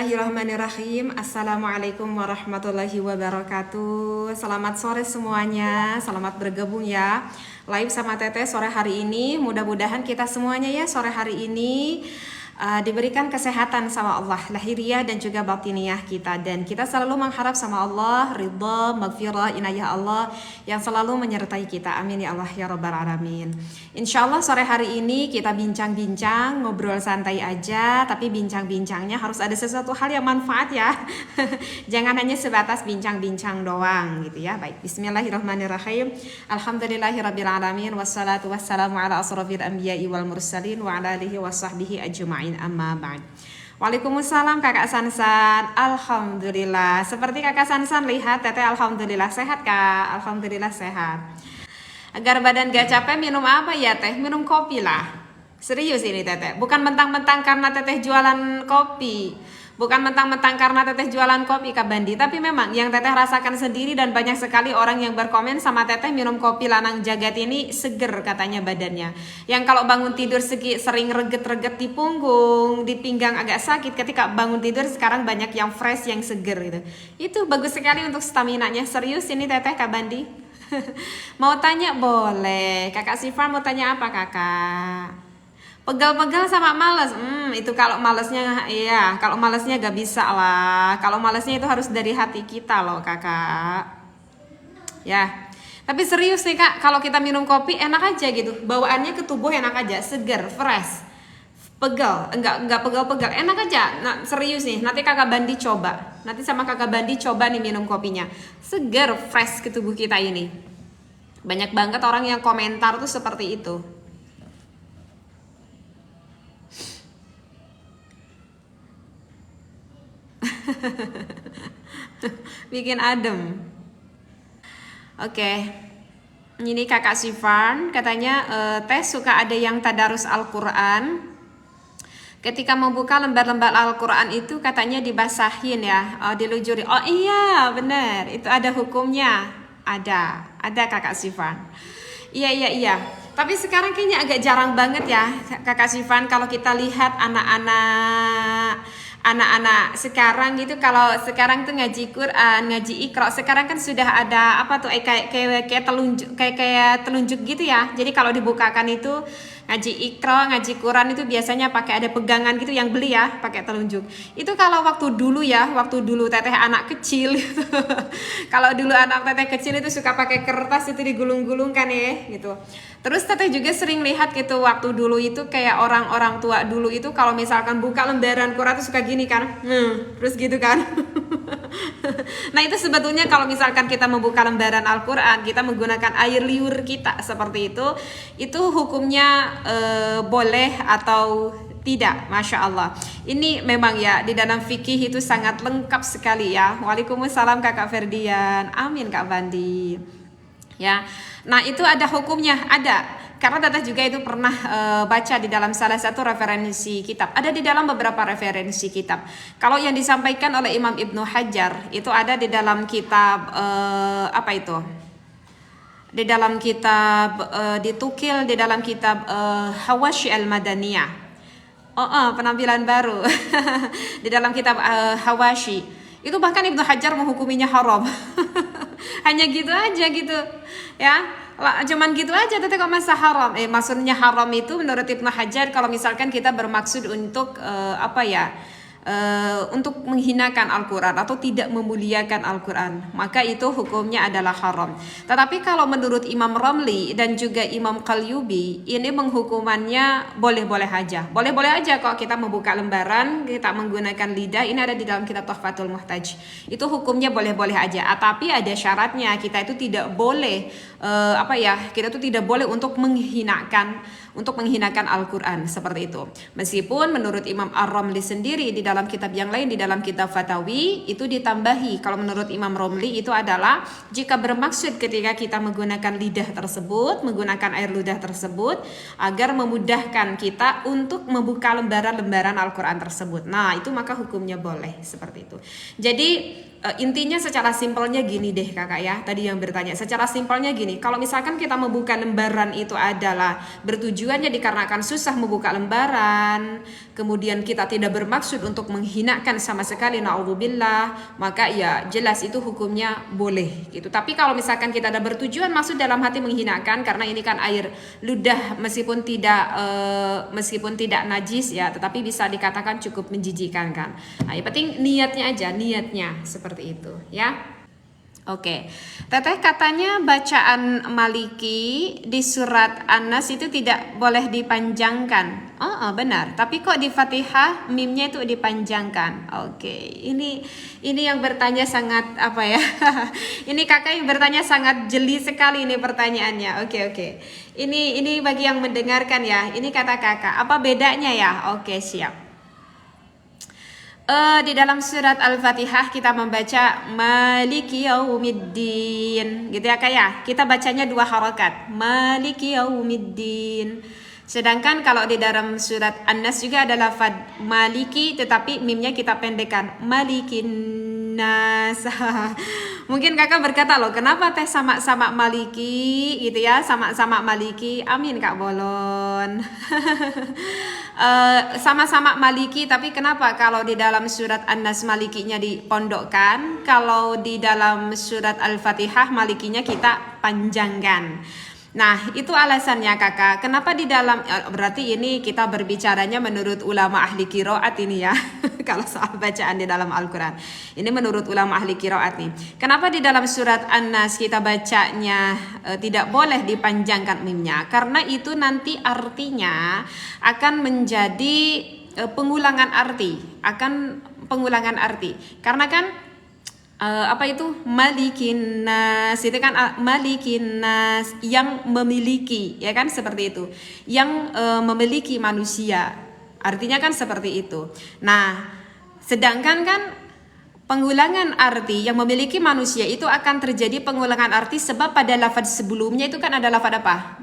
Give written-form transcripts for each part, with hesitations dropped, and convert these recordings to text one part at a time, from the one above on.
Bismillahirrahmanirrahim. Assalamualaikum warahmatullahi wabarakatuh. Selamat sore semuanya. Selamat bergabung ya live sama Teteh sore hari ini. Mudah-mudahan kita semuanya ya sore hari ini diberikan kesehatan sama Allah lahiriah dan juga batiniah kita, dan kita selalu mengharap sama Allah ridha, maghfirah, inayah Allah yang selalu menyertai kita. Amin ya Allah ya rabbal alamin. Insyaallah sore hari ini kita bincang-bincang, ngobrol santai aja, tapi bincang-bincangnya harus ada sesuatu hal yang manfaat ya. Jangan hanya sebatas bincang-bincang doang gitu ya. Baik, bismillahirrahmanirrahim. Alhamdulillahirabbil alamin, wassalatu wassalamu ala asrofil anbiya'i wal mursalin wa ala alihi washabbihi ajma'in. Amma ba'd. Waalaikumsalam Kakak Sansan. Alhamdulillah. Seperti Kakak Sansan lihat Teteh alhamdulillah sehat Kak. Alhamdulillah sehat. Agar badan gak capek minum apa ya Teh? Minum kopi lah. Serius ini Teteh. Bukan mentang-mentang karena Teteh jualan kopi. Bukan mentang-mentang karena Teteh jualan kopi Kak Bandi, tapi memang yang Teteh rasakan sendiri dan banyak sekali orang yang berkomen sama Teteh minum kopi lanang jagat ini seger katanya badannya. Yang kalau bangun tidur sering reget-reget di punggung, di pinggang agak sakit, ketika bangun tidur sekarang banyak yang fresh, yang seger gitu. Itu bagus sekali untuk staminanya. Serius ini Teteh Kak Bandi. Mau tanya boleh. Kakak Sifar mau tanya apa Kakak? Pegal-pegal sama males, itu kalau malesnya, iya, kalau malesnya gak bisa lah. Kalau malesnya itu harus dari hati kita loh Kakak. Ya, tapi serius nih Kak, kalau kita minum kopi enak aja gitu, bawaannya ke tubuh enak aja, seger, fresh. Pegal, enggak pegal-pegal, enak aja. Nah, serius nih, nanti Kakak Bandi coba. Nanti sama Kakak Bandi coba nih minum kopinya. Seger, fresh ke tubuh kita ini. Banyak banget orang yang komentar tuh seperti itu. Bikin adem. Oke. Ini Kakak Sifan katanya Teh suka ada yang tadarus Al-Quran. Ketika membuka lembar-lembar Al-Quran itu katanya dibasahin ya, dilujuri. Oh iya benar, itu ada hukumnya. Ada Kakak Sifan. Iya. Tapi sekarang kayaknya agak jarang banget ya Kakak Sifan, kalau kita lihat anak-anak sekarang gitu, kalau sekarang tuh ngaji Quran, ngaji Iqra, sekarang kan sudah ada apa tuh kayak telunjuk gitu ya. Jadi kalau dibukakan itu ngaji Iqra, ngaji Quran itu biasanya pakai ada pegangan gitu yang beli ya, pakai telunjuk. Itu kalau waktu dulu Teteh anak kecil gitu. Kalau dulu anak Teteh kecil itu suka pakai kertas itu digulung-gulungkan ya gitu. Terus Teteh juga sering lihat gitu waktu dulu itu kayak orang-orang tua dulu itu kalau misalkan buka lembaran Quran itu suka gini kan, terus gitu kan. Nah itu sebetulnya kalau misalkan kita membuka lembaran Al-Quran, kita menggunakan air liur kita seperti itu hukumnya boleh atau tidak. Masya Allah, ini memang ya di dalam fikih itu sangat lengkap sekali ya. Waalaikumsalam Kakak Ferdian. Amin Kak Bandi ya. Nah itu ada hukumnya, ada. Karena Teteh juga itu pernah baca di dalam salah satu referensi kitab. Ada di dalam beberapa referensi kitab. Kalau yang disampaikan oleh Imam Ibnu Hajar itu ada di dalam kitab apa itu? Di dalam kitab ditukil di dalam kitab Hawashi al-Madaniyah. Penampilan baru. Di dalam kitab Hawashi. Itu bahkan Ibnu Hajar menghukuminya haram. Hanya gitu aja gitu. Ya. Cuman gitu aja Teteh kok masa haram. Maksudnya haram itu menurut Ibnu Hajar kalau misalkan kita bermaksud untuk untuk menghinakan Al-Quran atau tidak memuliakan Al-Quran, maka itu hukumnya adalah haram. Tetapi kalau menurut Imam Ramli dan juga Imam Qalyubi, ini menghukumannya boleh-boleh aja. Boleh-boleh aja kok kita membuka lembaran, kita menggunakan lidah. Ini ada di dalam kitab Tuhfatul Muhtaj. Itu hukumnya boleh-boleh aja. Tapi ada syaratnya, kita itu tidak boleh kita itu tidak boleh untuk menghinakan Al-Quran seperti itu. Meskipun menurut Imam Ar-Ramli sendiri di dalam kitab yang lain, di dalam kitab Fatawi itu ditambahi. Kalau menurut Imam Ramli itu adalah jika bermaksud ketika kita menggunakan lidah tersebut, menggunakan air ludah tersebut agar memudahkan kita untuk membuka lembaran-lembaran Al-Quran tersebut. Nah itu maka hukumnya boleh seperti itu. Jadi intinya secara simpelnya gini deh Kakak ya, tadi yang bertanya secara simpelnya gini, kalau misalkan kita membuka lembaran itu adalah bertujuannya dikarenakan susah membuka lembaran, kemudian kita tidak bermaksud untuk untuk menghinakan sama sekali, naudzubillah, maka ya jelas itu hukumnya boleh gitu. Tapi kalau misalkan kita ada bertujuan maksud dalam hati menghinakan, karena ini kan air ludah meskipun tidak najis ya, tetapi bisa dikatakan cukup menjijikkan kan. Nah, yang penting niatnya aja, niatnya seperti itu ya. Oke, Teteh katanya bacaan Maliki di surat An-Nas itu tidak boleh dipanjangkan. Oh, benar. Tapi kok di Fatihah mimnya itu dipanjangkan. Oke, ini yang bertanya sangat apa ya? Ini kakak yang bertanya sangat jeli sekali ini pertanyaannya. Oke. Ini bagi yang mendengarkan ya. Ini kata kakak. Apa bedanya ya? Oke, siap. Di dalam surat Al-Fatihah kita membaca Maliki Yaumiddin, gitu ya Kak ya. Kita bacanya 2 harakat, Maliki Yaumiddin. Sedangkan kalau di dalam surat An-Nas juga ada lafaz Maliki, tetapi mimnya kita pendekkan, Malikin Nas. Mungkin kakak berkata loh, kenapa teh sama-sama Maliki gitu ya, sama-sama Maliki. Amin Kak Bolon. Sama-sama Maliki, tapi kenapa kalau di dalam surat An-Nas Malikinya dipondokkan, kalau di dalam surat Al-Fatihah Malikinya kita panjangkan. Nah, itu alasannya kakak. Kenapa di dalam, berarti ini kita berbicaranya menurut ulama ahli qiraat ini ya. Kalau soal bacaan di dalam Al-Quran, ini menurut ulama ahli qiraat nih. Kenapa di dalam surat An-Nas kita bacanya tidak boleh dipanjangkan mimnya? Karena itu nanti artinya akan menjadi pengulangan arti, karena kan apa itu Malikin Nas, itu kan Malikin Nas, yang memiliki, ya kan, seperti itu, yang memiliki manusia, artinya kan seperti itu. Nah, sedangkan kan pengulangan arti yang memiliki manusia itu akan terjadi pengulangan arti sebab pada lafaz sebelumnya itu kan ada lafaz apa?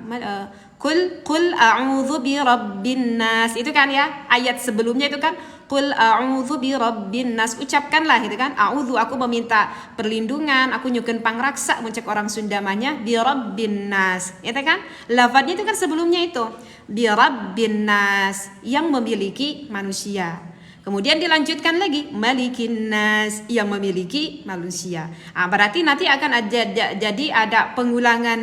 Qul a'udzu birabbin nas, itu kan ya, ayat sebelumnya itu kan Qul a'udzu birabbin nas, ucapkanlah itu kan, a'udzu aku meminta perlindungan, aku nyukeun pangraksa muncak orang Sundamanya, birabbin nas, itu kan lafaznya itu kan sebelumnya itu birabbin nas, yang memiliki manusia. Kemudian dilanjutkan lagi Malikin Nas, yang memiliki manusia. Berarti nanti akan jadi ada pengulangan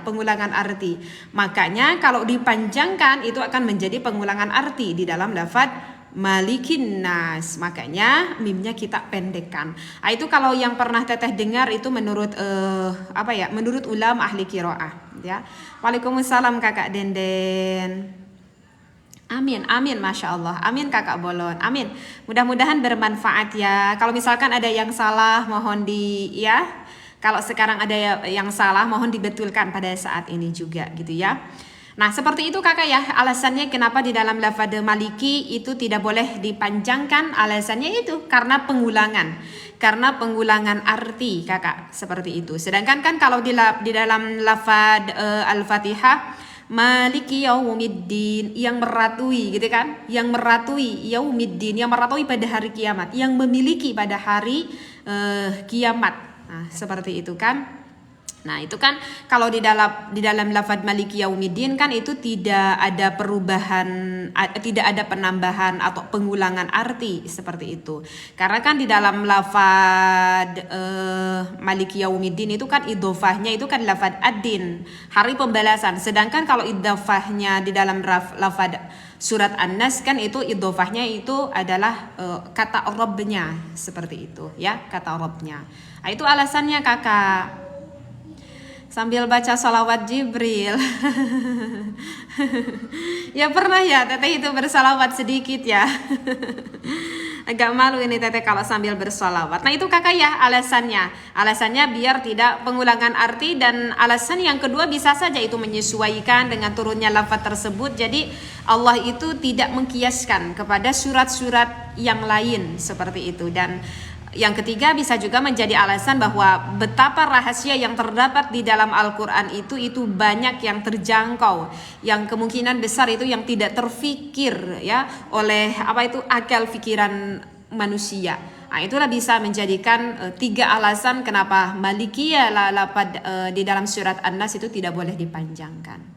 pengulangan arti. Makanya kalau dipanjangkan itu akan menjadi pengulangan arti di dalam lafaz Malikin Nas. Makanya mimnya kita pendekkan. Itu kalau yang pernah teteh dengar itu menurut menurut ulama ahli qiraah ya. Waalaikumsalam Kakak Denden. Amin, Masya Allah. Amin Kakak Bolon, amin. Mudah-mudahan bermanfaat ya. Kalau misalkan ada yang salah, mohon kalau sekarang ada yang salah, mohon dibetulkan pada saat ini juga gitu ya. Nah, seperti itu kakak ya, alasannya kenapa di dalam lafaz Maliki itu tidak boleh dipanjangkan. Alasannya itu karena pengulangan arti kakak, seperti itu. Sedangkan kan kalau di dalam lafaz Al-Fatihah Maliki Yaumiddin, yang meratui gitu kan, yang meratui Yaumiddin, yang meratui pada hari kiamat, yang memiliki pada hari kiamat. Nah, seperti itu kan. Nah, itu kan kalau di dalam lafaz Maliki Yaumiddin kan itu tidak ada perubahan, tidak ada penambahan atau pengulangan arti seperti itu. Karena kan di dalam lafaz Maliki Yaumiddin itu kan idhofahnya itu kan lafaz ad-din, hari pembalasan. Sedangkan kalau idhofahnya di dalam lafaz surat An-Nas kan itu idhofahnya itu adalah kata Rabbnya, seperti itu ya, kata Rabbnya. Nah, itu alasannya kakak. Sambil baca sholawat Jibril. Ya pernah ya teteh itu bersalawat sedikit ya. Agak malu ini teteh kalau sambil bersolawat. Nah itu kakak ya alasannya biar tidak pengulangan arti. Dan alasan yang kedua bisa saja itu menyesuaikan dengan turunnya lafaz tersebut. Jadi Allah itu tidak mengkiaskan kepada surat-surat yang lain seperti itu. Dan yang ketiga bisa juga menjadi alasan bahwa betapa rahasia yang terdapat di dalam Al-Quran itu banyak yang terjangkau, yang kemungkinan besar itu yang tidak terfikir ya oleh akal pikiran manusia. Nah, itulah bisa menjadikan 3 alasan kenapa Malikiyah di dalam surat An-Nas itu tidak boleh dipanjangkan.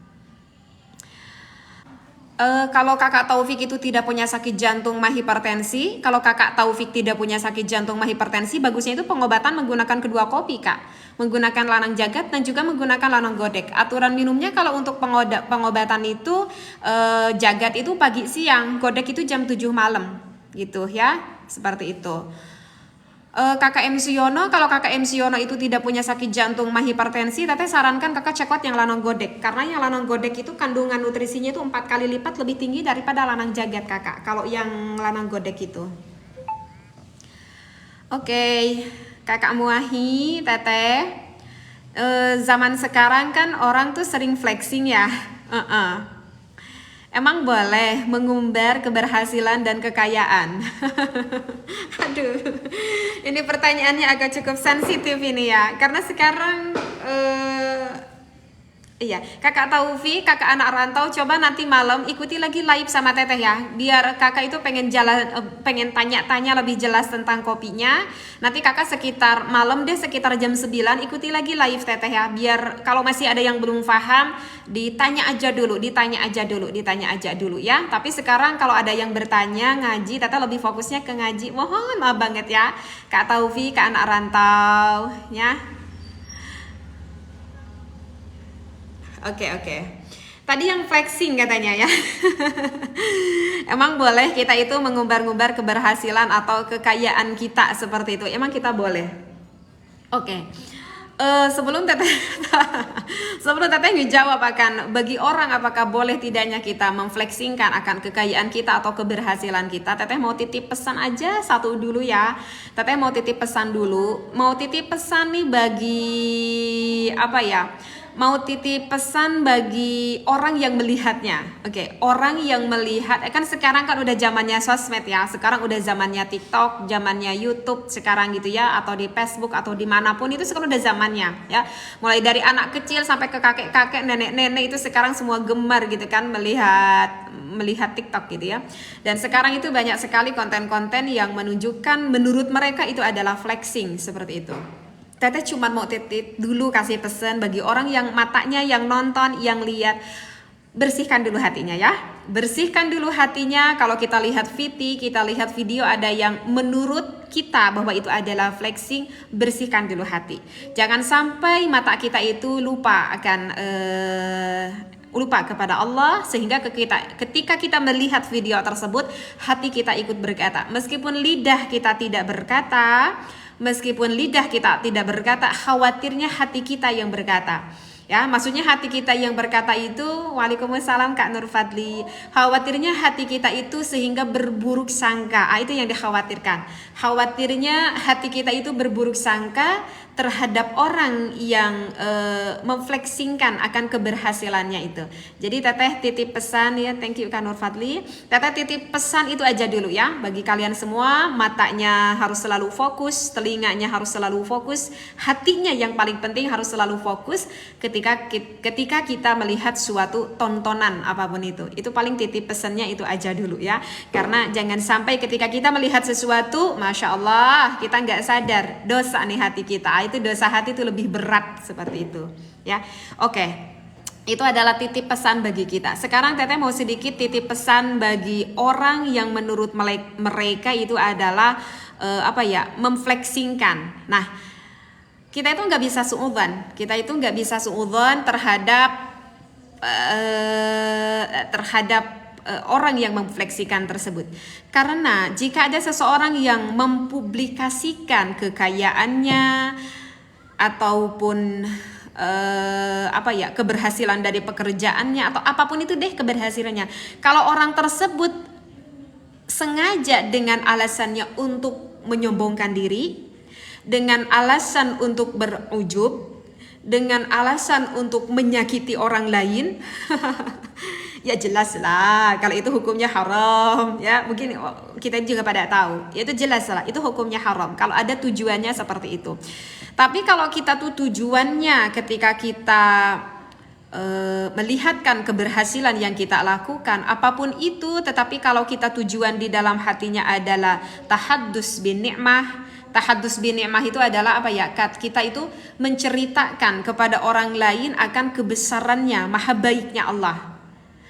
Kalau kakak Taufik itu tidak punya sakit jantung mah hipertensi, kalau kakak Taufik tidak punya sakit jantung mah hipertensi, bagusnya itu pengobatan menggunakan kedua kopi kak, menggunakan lanang jagat dan juga menggunakan lanang godek. Aturan minumnya kalau untuk pengobatan itu jagat itu pagi siang, godek itu jam 7 malam gitu ya, seperti itu. Kakak MC Yono, kalau kakak MC Yono itu tidak punya sakit jantung mah hipertensi, teteh sarankan kakak cekot yang lanang godek, karena yang lanang godek itu kandungan nutrisinya itu 4 kali lipat lebih tinggi daripada lanang jagat kakak, kalau yang lanang godek itu. Oke, kakak Muahi, teteh, zaman sekarang kan orang tuh sering flexing ya. Emang boleh mengumbar keberhasilan dan kekayaan? Aduh, ini pertanyaannya agak cukup sensitif ini ya, karena sekarang iya, kakak Taufi, kakak anak rantau, coba nanti malam ikuti lagi live sama teteh ya, biar kakak itu pengen tanya-tanya lebih jelas tentang kopinya. Nanti kakak sekitar malam deh, sekitar jam 9 ikuti lagi live teteh ya, biar kalau masih ada yang belum paham ditanya aja dulu ya. Tapi sekarang kalau ada yang bertanya ngaji, teteh lebih fokusnya ke ngaji, mohon maaf banget ya kak Taufi, kak anak rantau ya. Oke. Tadi yang flexing katanya ya. Emang boleh kita itu mengumbar-ngumbar keberhasilan atau kekayaan kita seperti itu? Emang kita boleh? Oke. Sebelum teteh ngejawab akan bagi orang apakah boleh tidaknya kita memflexingkan akan kekayaan kita atau keberhasilan kita, teteh mau titip pesan aja satu dulu ya. Teteh mau titip pesan dulu. Mau titip pesan nih bagi apa ya? Mau titip pesan bagi orang yang melihatnya. Oke, orang yang melihat, kan sekarang kan udah zamannya sosmed ya. Sekarang udah zamannya TikTok, zamannya YouTube sekarang gitu ya, atau di Facebook atau dimanapun itu sekarang udah zamannya ya. Mulai dari anak kecil sampai ke kakek-kakek, nenek-nenek itu sekarang semua gemar gitu kan melihat TikTok gitu ya. Dan sekarang itu banyak sekali konten-konten yang menunjukkan menurut mereka itu adalah flexing seperti itu. Teteh cuma mau titip dulu kasih pesan bagi orang yang matanya, yang nonton, yang lihat, bersihkan dulu hatinya ya. Bersihkan dulu hatinya. Kalau kita lihat video ada yang menurut kita bahwa itu adalah flexing, bersihkan dulu hati. Jangan sampai mata kita itu lupa kepada Allah, sehingga ketika kita melihat video tersebut hati kita ikut berkata, meskipun lidah kita tidak berkata, khawatirnya hati kita yang berkata. Ya, maksudnya hati kita yang berkata itu, waalaikumsalam Kak Nur Fadli. Khawatirnya hati kita itu sehingga berburuk sangka. Itu yang dikhawatirkan. Khawatirnya hati kita itu berburuk sangka terhadap orang yang memflexingkan akan keberhasilannya itu. Jadi teteh titip pesan ya, thank you Kak Nur Fadli. Teteh titip pesan itu aja dulu ya, bagi kalian semua, matanya harus selalu fokus, telinganya harus selalu fokus, hatinya yang paling penting harus selalu fokus ketika kita melihat suatu tontonan apapun itu. Itu paling titip pesannya itu aja dulu ya. Karena jangan sampai ketika kita melihat sesuatu, Masya Allah, kita nggak sadar dosa nih hati kita. Itu dosa hati itu lebih berat seperti itu ya. Oke, itu adalah titip pesan bagi kita. Sekarang teteh mau sedikit titip pesan bagi orang yang menurut mereka itu adalah memflexingkan. Nah, kita itu nggak bisa suudzon terhadap orang yang memfleksikan tersebut. Karena jika ada seseorang yang mempublikasikan kekayaannya ataupun keberhasilan dari pekerjaannya atau apapun itu deh keberhasilannya, kalau orang tersebut sengaja dengan alasannya untuk menyombongkan diri, dengan alasan untuk berujub, dengan alasan untuk menyakiti orang lain, ya jelas lah kalau itu hukumnya haram ya. Mungkin kita juga pada tahu, ya itu jelas lah itu hukumnya haram kalau ada tujuannya seperti itu. Tapi kalau kita tuh tujuannya ketika kita melihatkan keberhasilan yang kita lakukan apapun itu, tetapi kalau kita tujuan di dalam hatinya adalah tahaddus bin ni'mah. Tahaddus bin ni'mah itu adalah kita itu menceritakan kepada orang lain akan kebesarannya, maha baiknya Allah,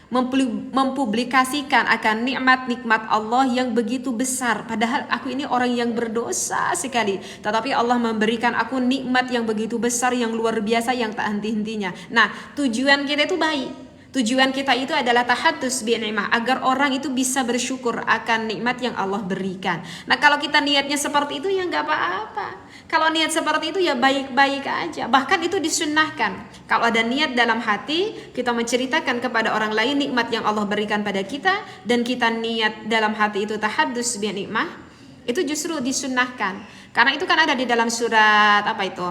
mempublikasikan akan nikmat-nikmat Allah yang begitu besar. Padahal aku ini orang yang berdosa sekali, tetapi Allah memberikan aku nikmat yang begitu besar, yang luar biasa, yang tak henti-hentinya. Nah, tujuan kita itu baik. Tujuan kita itu adalah tahaddus bi ni'mah, agar orang itu bisa bersyukur akan nikmat yang Allah berikan. Nah, kalau kita niatnya seperti itu ya nggak apa-apa. Kalau niat seperti itu ya baik-baik aja. Bahkan itu disunnahkan. Kalau ada niat dalam hati, kita menceritakan kepada orang lain nikmat yang Allah berikan pada kita, dan kita niat dalam hati itu tahaddus bi ni'mah, itu justru disunnahkan. Karena itu kan ada di dalam surat apa itu?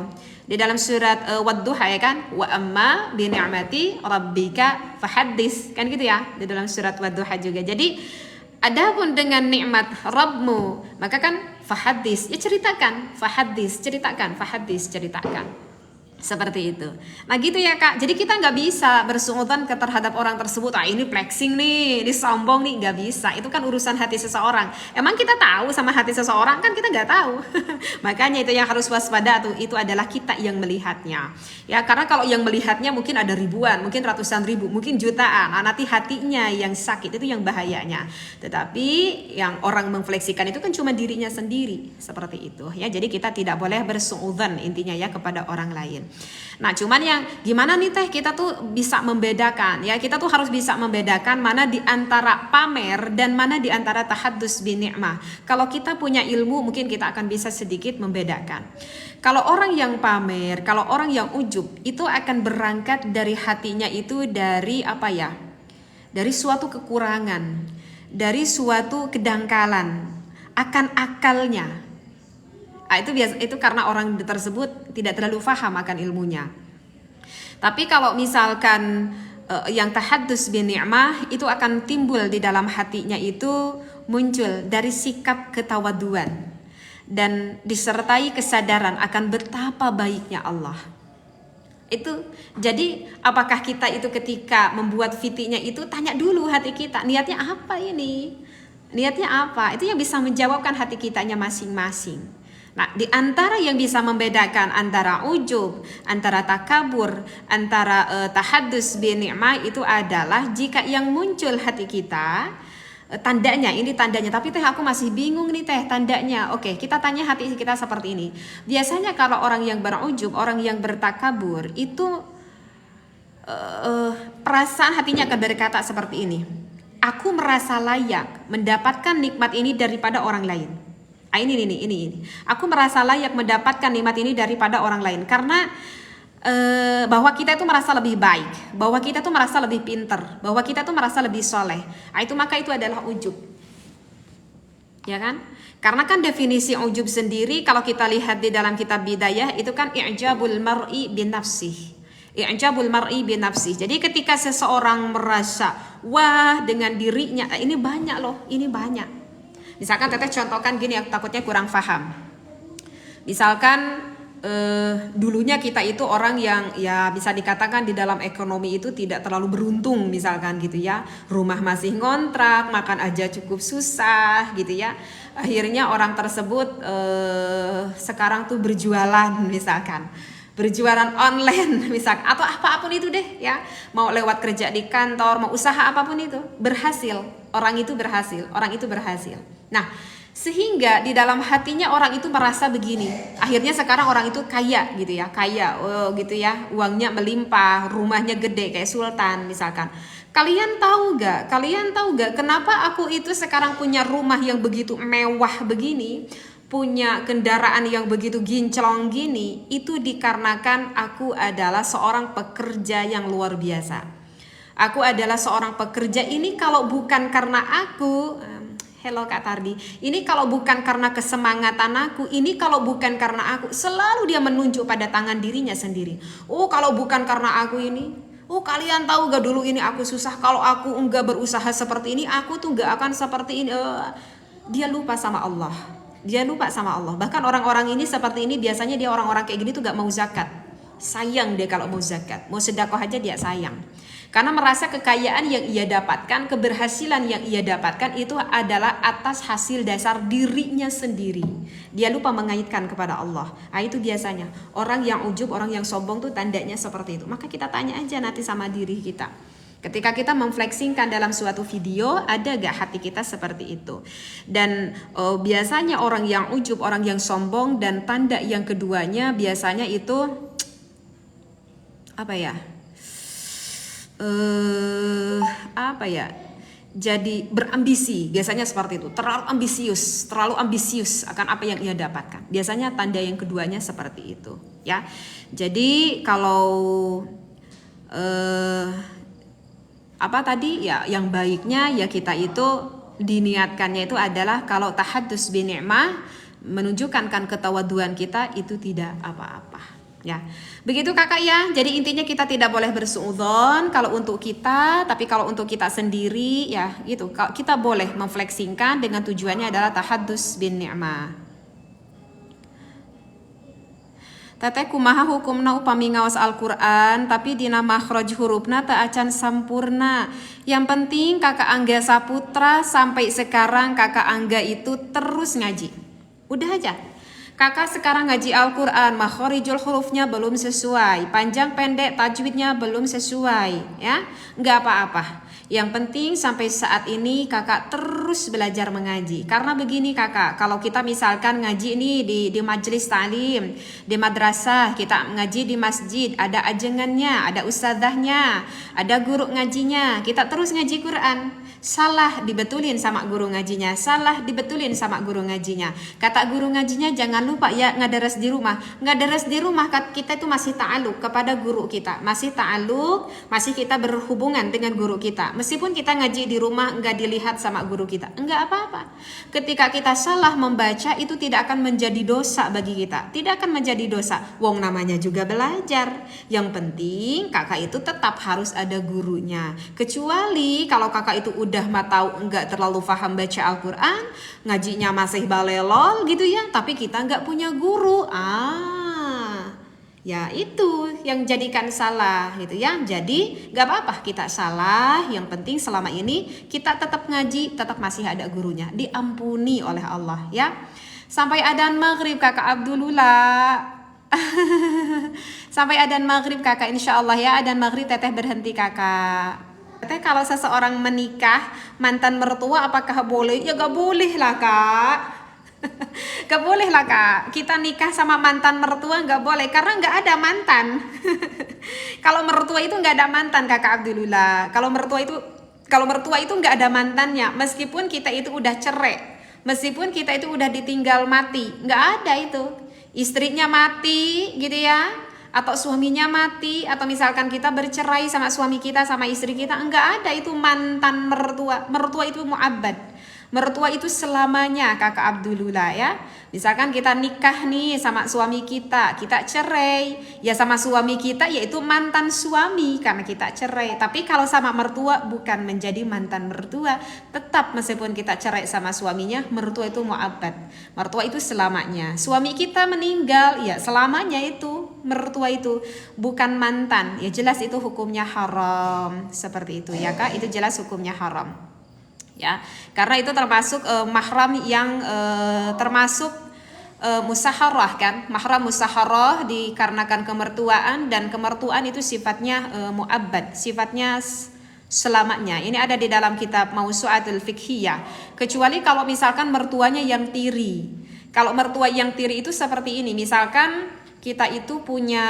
Di dalam surat Wadduha ya kan? Wa amma bi ni'mati rabbika fahaddis. Kan gitu ya? Di dalam surat Wadduha juga. Jadi adapun dengan nikmat Rabbmu, maka kan fahaddis, ya ceritakan, fahaddis, ceritakan, fahaddis, ceritakan. Seperti itu. Nah gitu ya Kak. Jadi kita nggak bisa bersuudzon terhadap orang tersebut. Ah ini flexing nih, ini sombong nih, nggak bisa. Itu kan urusan hati seseorang. Emang kita tahu sama hati seseorang? Kan kita nggak tahu. Makanya itu yang harus waspada tuh. Itu adalah kita yang melihatnya. Ya karena kalau yang melihatnya mungkin ada ribuan, mungkin ratusan ribu, mungkin jutaan. Nah, nanti hatinya yang sakit, itu yang bahayanya. Tetapi yang orang memfleksikan itu kan cuma dirinya sendiri. Seperti itu. Ya jadi kita tidak boleh bersuudzon intinya ya kepada orang lain. Nah cuman yang gimana nih teh kita tuh bisa membedakan ya, kita tuh harus bisa membedakan mana di antara pamer dan mana di antara tahaddus bi ni'mah. Kalau kita punya ilmu mungkin kita akan bisa sedikit membedakan. Kalau orang yang pamer, kalau orang yang ujub, itu akan berangkat dari hatinya itu dari apa ya, dari suatu kekurangan, dari suatu kedangkalan akan akalnya. Itu karena orang tersebut tidak terlalu paham akan ilmunya. Tapi kalau misalkan yang tahaddus bi ni'mah, itu akan timbul di dalam hatinya, itu muncul dari sikap ketawaduan dan disertai kesadaran akan betapa baiknya Allah. Itu jadi apakah kita itu ketika membuat VT-nya itu tanya dulu hati kita, niatnya apa ini? Niatnya apa? Itu yang bisa menjawabkan hati kitanya masing-masing. Nah, di antara yang bisa membedakan antara ujub, antara takabur, antara tahaddus bi ni'mah itu adalah jika yang muncul hati kita, tandanya, ini tandanya, tapi teh aku masih bingung nih teh tandanya. Oke, kita tanya hati kita seperti ini. Biasanya kalau orang yang berujub, orang yang bertakabur, itu perasaan hatinya akan berkata seperti ini. Aku merasa layak mendapatkan nikmat ini daripada orang lain. Ini. Aku merasa layak mendapatkan nikmat ini daripada orang lain karena bahwa kita itu merasa lebih baik, bahwa kita itu merasa lebih pinter, bahwa kita itu merasa lebih soleh. Maka itu adalah ujub, ya kan? Karena kan definisi ujub sendiri kalau kita lihat di dalam kitab Bidayah itu kan i'jabul mar'i bin nafsih. I'jabul mar'i bin nafsih. Jadi ketika seseorang merasa wah dengan dirinya, ini banyak loh, ini banyak. Misalkan teteh contohkan gini, takutnya kurang paham. Misalkan dulunya kita itu orang yang ya bisa dikatakan di dalam ekonomi itu tidak terlalu beruntung misalkan gitu ya. Rumah masih ngontrak, makan aja cukup susah gitu ya. Akhirnya orang tersebut sekarang tuh berjualan misalkan. Berjualan online misalkan atau apapun itu deh ya. Mau lewat kerja di kantor, mau usaha apapun itu, berhasil. Orang itu berhasil. Nah, sehingga di dalam hatinya orang itu merasa begini. Akhirnya sekarang orang itu kaya gitu ya, gitu ya, uangnya melimpah, rumahnya gede kayak sultan misalkan. Kalian tahu gak kenapa aku itu sekarang punya rumah yang begitu mewah begini, punya kendaraan yang begitu ginclong gini? Itu dikarenakan aku adalah seorang pekerja yang luar biasa. Aku adalah seorang pekerja ini kalau bukan karena aku, hello Kak Tardi, ini kalau bukan karena kesemangatan aku, ini kalau bukan karena aku, selalu dia menunjuk pada tangan dirinya sendiri. Oh kalau bukan karena aku ini, oh kalian tahu gak dulu ini aku susah, kalau aku enggak berusaha seperti ini, aku tuh enggak akan seperti ini. Dia lupa sama Allah. Bahkan orang-orang ini seperti ini biasanya dia orang-orang kayak gini tuh gak mau zakat. Sayang dia kalau mau zakat, mau sedekah aja dia sayang. Karena merasa kekayaan yang ia dapatkan, keberhasilan yang ia dapatkan itu adalah atas hasil dasar dirinya sendiri. Dia lupa mengaitkan kepada Allah. Itu biasanya orang yang ujub, orang yang sombong tuh tandanya seperti itu. Maka kita tanya aja nanti sama diri kita. Ketika kita memflexingkan dalam suatu video, ada gak hati kita seperti itu? Dan biasanya orang yang ujub, orang yang sombong, dan tanda yang keduanya biasanya itu apa ya? Jadi berambisi, biasanya seperti itu. Terlalu ambisius akan apa yang ia dapatkan. Biasanya tanda yang keduanya seperti itu, ya. Jadi kalau apa tadi ya, yang baiknya ya kita itu diniatkannya itu adalah kalau tahaddus bi ni'mah, menunjukkan ketawaduan kita, itu tidak apa-apa, ya. Begitu kakak ya. Jadi intinya kita tidak boleh bersuudzon kalau untuk kita, tapi kalau untuk kita sendiri ya gitu, kita boleh memfleksingkan dengan tujuannya adalah tahaddus bin ni'mah. Teteh kumaha hukumna upami ngaos Al-Quran tapi dina makhraj hurufna tak acan sampurna. Yang penting kakak Angga Saputra sampai sekarang kakak Angga itu terus ngaji. Udah aja. Kakak sekarang ngaji Al-Quran, makhrijul hurufnya belum sesuai, panjang pendek tajwidnya belum sesuai, ya, nggak apa-apa. Yang penting sampai saat ini kakak terus belajar mengaji. Karena begini kakak, kalau kita misalkan ngaji ini di majelis ta'lim, di madrasah, kita ngaji di masjid, ada ajengannya, ada ustadzahnya, ada guru ngajinya, kita terus ngaji Quran. Salah dibetulin sama guru ngajinya, salah dibetulin sama guru ngajinya. Kata guru ngajinya jangan lupa ya ngadaras di rumah. Ngadaras di rumah kita itu masih ta'aluk kepada guru kita, masih ta'aluk, masih kita berhubungan dengan guru kita. Meskipun kita ngaji di rumah enggak dilihat sama guru kita, enggak apa-apa. Ketika kita salah membaca itu tidak akan menjadi dosa bagi kita, tidak akan menjadi dosa. Wong namanya juga belajar. Yang penting kakak itu tetap harus ada gurunya. Kecuali kalau kakak itu udah tahu enggak terlalu paham baca Al-Quran, ngajinya masih balelol gitu ya, tapi kita enggak punya guru. Ya itu yang jadikan salah gitu ya. Jadi enggak apa-apa kita salah, yang penting selama ini kita tetap ngaji, tetap masih ada gurunya, diampuni oleh Allah ya. Sampai adzan maghrib kakak Abdullah. Sampai adzan maghrib kakak, insya Allah ya. Adzan maghrib teteh berhenti kakak. Teteh kalau seseorang menikah mantan mertua apakah boleh? Ya gak boleh lah kak. Gak boleh lah kak. Kita nikah sama mantan mertua gak boleh, karena gak ada mantan. Kalau mertua itu gak ada mantan kakak Abdullah. Kalau mertua itu gak ada mantannya. Meskipun kita itu udah cerai, meskipun kita itu udah ditinggal mati, gak ada itu. Istrinya mati gitu ya, atau suaminya mati, atau misalkan kita bercerai sama suami kita, sama istri kita, enggak ada itu mantan mertua. Mertua itu mu'abbad. Mertua itu selamanya kakak Abdullah ya. Misalkan kita nikah nih sama suami kita cerai, ya sama suami kita yaitu mantan suami karena kita cerai. Tapi kalau sama mertua bukan menjadi mantan mertua, tetap meskipun kita cerai sama suaminya, mertua itu mu'abbad. Mertua itu selamanya. Suami kita meninggal, ya selamanya itu mertua itu, bukan mantan. Ya jelas itu hukumnya haram. Seperti itu ya kak, itu jelas hukumnya haram. Ya, karena itu termasuk mahram yang termasuk musaharah kan, mahram musaharah dikarenakan kemertuaan, dan kemertuaan itu sifatnya mu'abbad, sifatnya selamanya. Ini ada di dalam kitab Mausu'atul Fiqhiyah. Kecuali kalau misalkan mertuanya yang tiri. Kalau mertua yang tiri itu seperti ini, misalkan kita itu punya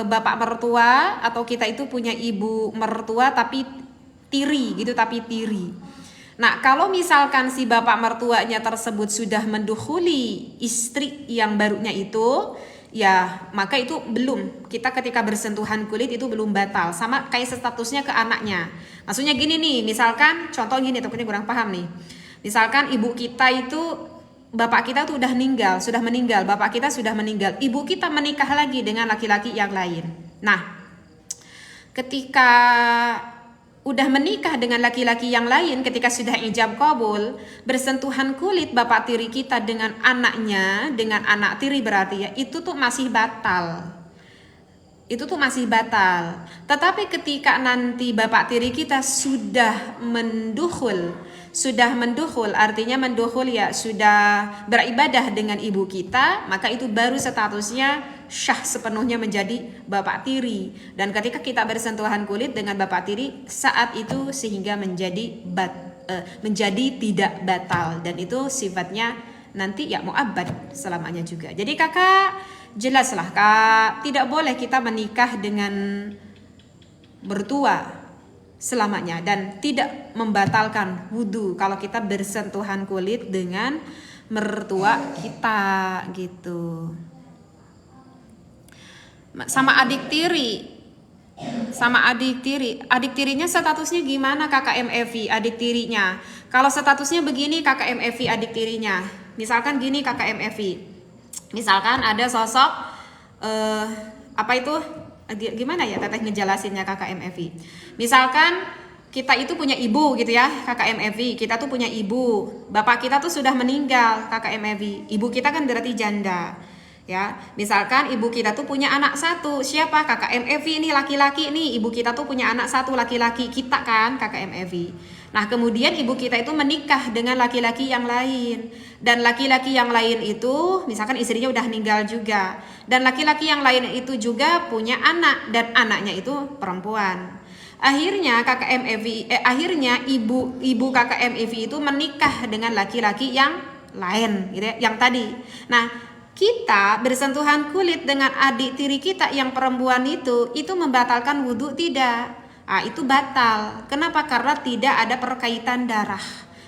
bapak mertua atau kita itu punya ibu mertua tapi tiri gitu, tapi tiri. Nah, kalau misalkan si bapak mertuanya tersebut sudah mendukhuli istri yang barunya itu, ya maka itu belum, kita ketika bersentuhan kulit itu belum batal, sama kayak statusnya ke anaknya. Maksudnya gini nih, misalkan contoh gini, takutnya kurang paham nih. Misalkan ibu kita itu, bapak kita tuh udah sudah meninggal, bapak kita sudah meninggal, ibu kita menikah lagi dengan laki-laki yang lain. Nah, ketika udah menikah dengan laki-laki yang lain, ketika sudah ijab qabul, bersentuhan kulit bapak tiri kita dengan anaknya, dengan anak tiri berarti ya, itu tuh masih batal. Itu tuh masih batal. Tetapi ketika nanti bapak tiri kita sudah mendukhul artinya mendukhul ya sudah beribadah dengan ibu kita, maka itu baru statusnya syah sepenuhnya menjadi bapak tiri. Dan ketika kita bersentuhan kulit dengan bapak tiri, saat itu sehingga menjadi tidak batal, dan itu sifatnya nanti ya mu'abbad selamanya juga. Jadi kakak jelaslah kak, tidak boleh kita menikah dengan mertua selamanya, dan tidak membatalkan wudhu kalau kita bersentuhan kulit dengan mertua kita gitu. Sama adik tiri, adik tirinya statusnya gimana kakak MFI adik tirinya? Kalau statusnya begini kakak MFI adik tirinya, misalkan gini kakak MFI, misalkan ada sosok apa itu, gimana ya teteh ngejelasinnya kakak MFI. Misalkan kita itu punya ibu gitu ya kakak MFI, kita tuh punya ibu, bapak kita tuh sudah meninggal kakak MFI, ibu kita kan berarti janda ya. Misalkan ibu kita tuh punya anak satu, siapa kakak MFI ini laki-laki nih, ibu kita tuh punya anak satu laki-laki, kita kan kakak MFI. Nah kemudian ibu kita itu menikah dengan laki-laki yang lain, dan laki-laki yang lain itu misalkan istrinya udah meninggal juga, dan laki-laki yang lain itu juga punya anak, dan anaknya itu perempuan. Akhirnya akhirnya ibu kakak MFI itu menikah dengan laki-laki yang lain gitu ya, yang tadi. Nah kita bersentuhan kulit dengan adik tiri kita yang perempuan itu membatalkan wudhu tidak? Itu batal. Kenapa? Karena tidak ada perkaitan darah.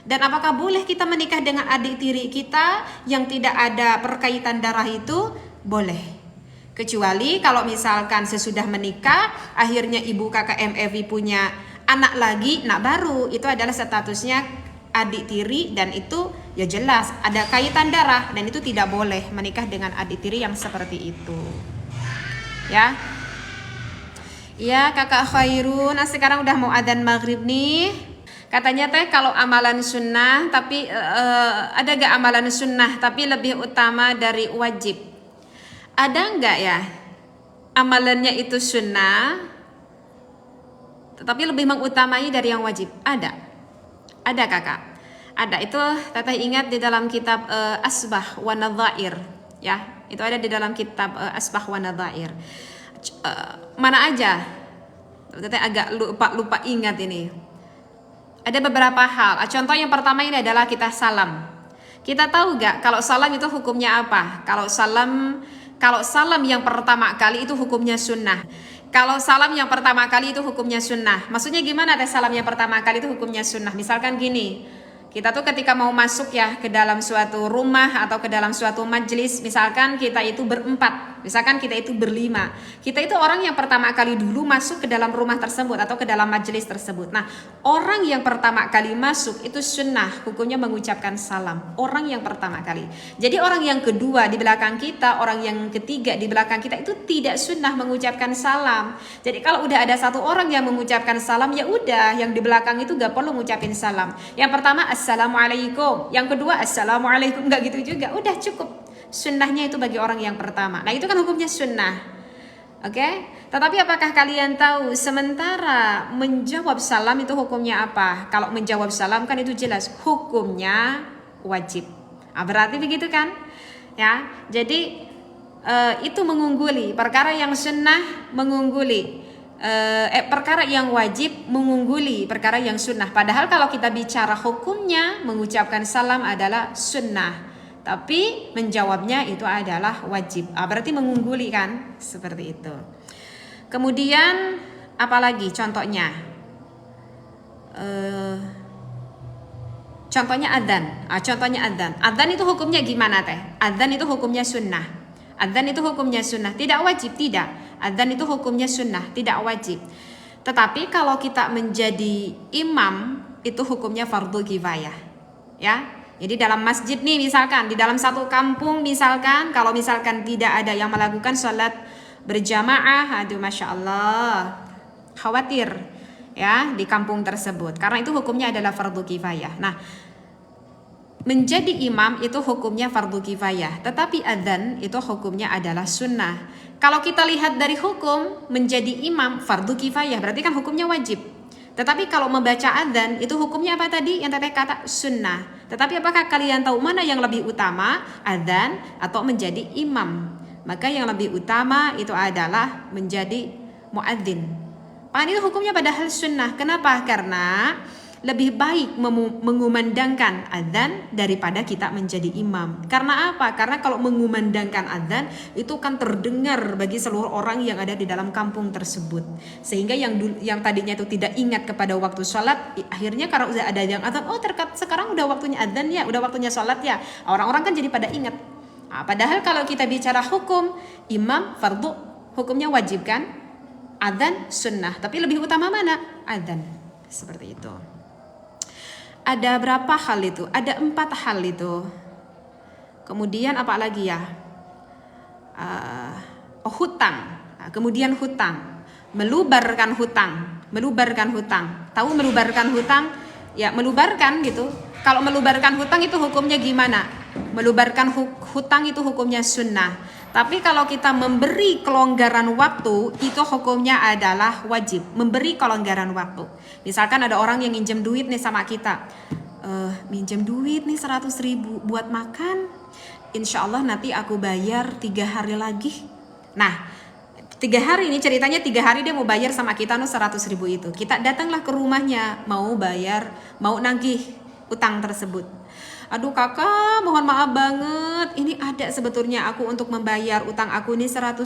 Dan apakah boleh kita menikah dengan adik tiri kita yang tidak ada perkaitan darah itu? Boleh. Kecuali kalau misalkan sesudah menikah, akhirnya ibu kakak MFI punya anak lagi, nah baru itu adalah statusnya adik tiri, dan itu ya jelas ada kaitan darah, dan itu tidak boleh menikah dengan adik tiri yang seperti itu. Ya. Ya kakak Khairun, sekarang udah mau adzan maghrib nih. Katanya teh kalau amalan sunnah, tapi ada gak amalan sunnah tapi lebih utama dari wajib? Ada enggak ya amalannya itu sunnah tetapi lebih mengutamai dari yang wajib? Ada kakak, ada. Itu teteh ingat di dalam kitab Asbah wa Nadzair ya, itu ada di dalam kitab Asbah wa Nadzair. Mana aja teteh agak lupa ingat ini. Ada beberapa hal. Contoh yang pertama ini adalah kita salam. Kita tahu gak kalau salam itu hukumnya apa? Kalau salam yang pertama kali itu hukumnya sunnah. Kalau salam yang pertama kali itu hukumnya sunnah. Maksudnya gimana deh salam yang pertama kali itu hukumnya sunnah? Misalkan gini, kita tuh ketika mau masuk ya ke dalam suatu rumah atau ke dalam suatu majelis, misalkan kita itu berempat, misalkan kita itu berlima, kita itu orang yang pertama kali dulu masuk ke dalam rumah tersebut atau ke dalam majelis tersebut. Nah, orang yang pertama kali masuk itu sunnah, hukumnya mengucapkan salam. Orang yang pertama kali. Jadi orang yang kedua di belakang kita, orang yang ketiga di belakang kita itu tidak sunnah mengucapkan salam. Jadi kalau udah ada satu orang yang mengucapkan salam, ya udah, yang di belakang itu gak perlu ngucapin salam. Yang pertama assalamualaikum, yang kedua assalamualaikum, enggak gitu juga, udah cukup. Sunnahnya itu bagi orang yang pertama. Nah itu kan hukumnya sunnah. Oke? Tetapi apakah kalian tahu sementara menjawab salam itu hukumnya apa? Kalau menjawab salam kan itu jelas hukumnya wajib. Berarti begitu kan? Ya, jadi itu mengungguli perkara yang sunnah, mengungguli perkara yang wajib, mengungguli perkara yang sunnah. Padahal kalau kita bicara hukumnya, mengucapkan salam adalah sunnah, tapi menjawabnya itu adalah wajib. Berarti mengungguli kan? Seperti itu. Kemudian apalagi contohnya? Contohnya adzan. Contohnya adzan. Adzan itu hukumnya gimana teh? Adzan itu hukumnya sunnah. Adzan itu hukumnya sunnah, tidak wajib, tidak. Adzan itu hukumnya sunnah, tidak wajib. Tetapi kalau kita menjadi imam itu hukumnya fardu kifayah. Ya. Jadi dalam masjid nih misalkan, di dalam satu kampung misalkan, kalau misalkan tidak ada yang melakukan sholat berjamaah, aduh masya Allah, khawatir ya di kampung tersebut. Karena itu hukumnya adalah fardu kifayah. Nah, menjadi imam itu hukumnya fardu kifayah, tetapi adzan itu hukumnya adalah sunnah. Kalau kita lihat dari hukum, menjadi imam fardu kifayah, berarti kan hukumnya wajib. Tetapi kalau membaca adzan itu hukumnya apa tadi? Yang tadi kata sunnah. Tetapi apakah kalian tahu mana yang lebih utama, adzan atau menjadi imam? maka yang lebih utama itu adalah menjadi muadzin. Itu hukumnya padahal sunnah. Kenapa? Karena lebih baik mengumandangkan azan daripada kita menjadi imam. Karena apa? Karena kalau mengumandangkan azan itu kan terdengar bagi seluruh orang yang ada di dalam kampung tersebut. Sehingga yang tadinya itu tidak ingat kepada waktu sholat, akhirnya karena udah ada yang azan, sekarang udah waktunya azan ya, udah waktunya sholat ya. Orang-orang kan jadi pada ingat. Padahal kalau kita bicara hukum, imam fardu hukumnya wajib kan? Azan sunnah. Tapi lebih utama mana? Azan. Seperti itu. Ada berapa hal itu? Ada 4 hal itu. Kemudian apa lagi ya? Hutang. Kemudian hutang. Melubarkan hutang. Tahu melubarkan hutang? Ya, melubarkan gitu. Kalau melubarkan hutang itu hukumnya gimana? Melubarkan hutang itu hukumnya sunnah. Tapi kalau kita memberi kelonggaran waktu, itu hukumnya adalah wajib. Memberi kelonggaran waktu. Misalkan ada orang yang minjem duit nih sama kita. Minjem duit nih 100.000 buat makan. Insya Allah nanti aku bayar 3 hari lagi. Nah, 3 hari ini ceritanya 3 hari dia mau bayar sama kita 100.000 itu. Kita datanglah ke rumahnya, mau nagih utang tersebut. Aduh kakak, mohon maaf banget, ini ada sebetulnya aku untuk membayar utang aku ini 100.000.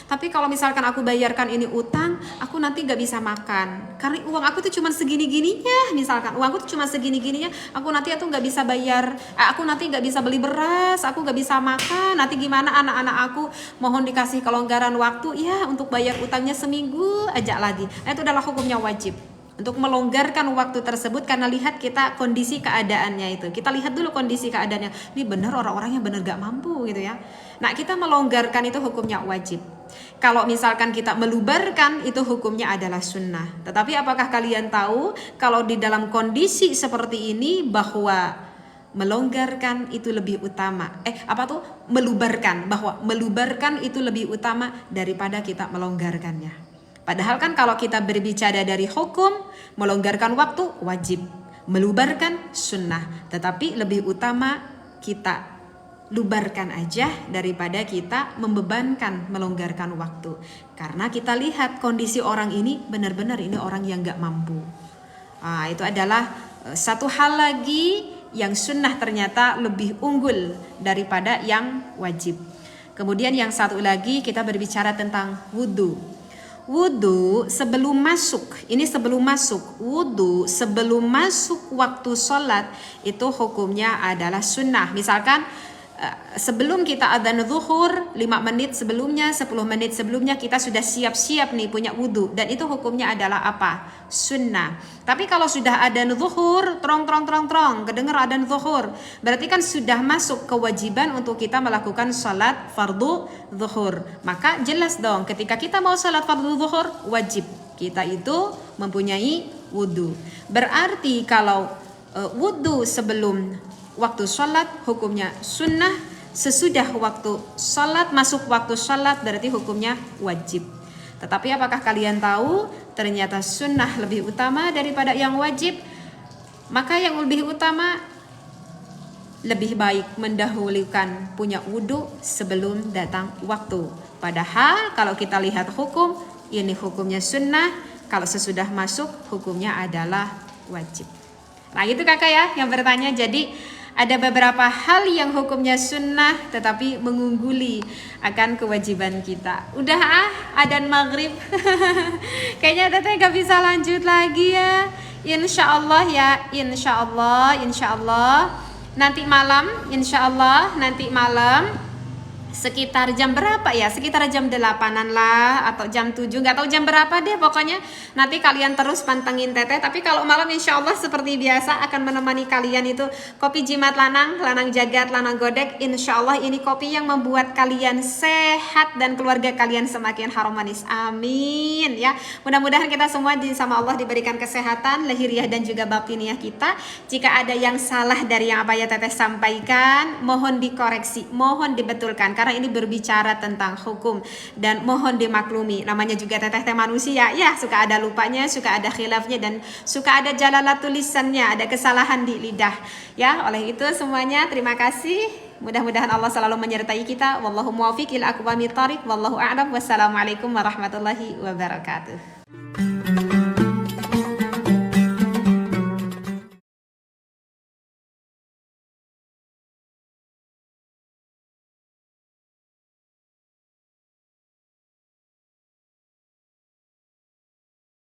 Tapi kalau misalkan aku bayarkan ini utang, aku nanti gak bisa makan. Karena uang aku tuh cuma segini-gininya. Misalkan uangku tuh cuma segini-gininya, aku nanti gak bisa bayar, aku nanti gak bisa beli beras, aku gak bisa makan. Nanti gimana anak-anak aku, mohon dikasih kelonggaran waktu ya untuk bayar utangnya seminggu aja lagi. Itu adalah hukumnya wajib. Untuk melonggarkan waktu tersebut karena lihat kita kondisi keadaannya itu. Kita lihat dulu kondisi keadaannya. Ini benar orang-orangnya benar gak mampu gitu ya. Nah kita melonggarkan itu hukumnya wajib. Kalau misalkan kita melubarkan itu hukumnya adalah sunnah. Tetapi apakah kalian tahu kalau di dalam kondisi seperti ini bahwa melonggarkan itu lebih utama. Melubarkan. Bahwa melubarkan itu lebih utama daripada kita melonggarkannya. Padahal kan kalau kita berbicara dari hukum, melonggarkan waktu wajib, melubarkan sunnah. Tetapi lebih utama kita lubarkan aja daripada kita membebankan melonggarkan waktu. Karena kita lihat kondisi orang ini benar-benar ini orang yang gak mampu. Itu adalah satu hal lagi yang sunnah ternyata lebih unggul daripada yang wajib. Kemudian yang satu lagi kita berbicara tentang wudhu. Wudu sebelum masuk, wudu sebelum masuk waktu sholat itu hukumnya adalah sunnah. Misalkan sebelum kita adzan zuhur 5 menit sebelumnya, 10 menit sebelumnya kita sudah siap-siap nih punya wudu, dan itu hukumnya adalah apa? Sunnah. Tapi kalau sudah adzan zuhur, kedengar adzan zuhur, berarti kan sudah masuk kewajiban untuk kita melakukan salat fardu zuhur. Maka jelas dong ketika kita mau salat fardu zuhur wajib kita itu mempunyai wudu. Berarti kalau wudu sebelum waktu sholat hukumnya sunnah, sesudah waktu sholat, masuk waktu sholat berarti hukumnya wajib. Tetapi apakah kalian tahu ternyata sunnah lebih utama daripada yang wajib? Maka yang lebih utama lebih baik mendahulukan punya wudu sebelum datang waktu. Padahal kalau kita lihat hukum, ini hukumnya sunnah, kalau sesudah masuk hukumnya adalah wajib. Nah itu kakak ya yang bertanya. Jadi ada beberapa hal yang hukumnya sunnah tetapi mengungguli akan kewajiban kita. Udah adzan maghrib. Kayaknya teteh gak bisa lanjut lagi ya. Insya Allah ya, insya Allah. Nanti malam, insya Allah nanti malam. Sekitar jam berapa ya? Sekitar jam 8-an lah atau jam 7, nggak tahu jam berapa deh pokoknya. Nanti kalian terus pantengin teteh. Tapi kalau malam insya Allah seperti biasa akan menemani kalian itu kopi jimat lanang jagat, lanang godek. Insya Allah ini kopi yang membuat kalian sehat dan keluarga kalian semakin harmonis. Amin ya. Mudah-mudahan kita semua sama Allah diberikan kesehatan lahiriah dan juga batiniah kita. Jika ada yang salah dari yang apa ya teteh sampaikan, mohon dikoreksi, mohon dibetulkan. karena ini berbicara tentang hukum dan mohon dimaklumi, namanya juga teteh manusia ya, suka ada lupanya, suka ada khilafnya, dan suka ada jalalatul lisannya, ada kesalahan di lidah ya. Oleh itu semuanya terima kasih, mudah-mudahan Allah selalu menyertai kita. Wallahu muwaffiq ila aqwamit thoriq, wallahu a'lam. Wassalamualaikum warahmatullahi wabarakatuh.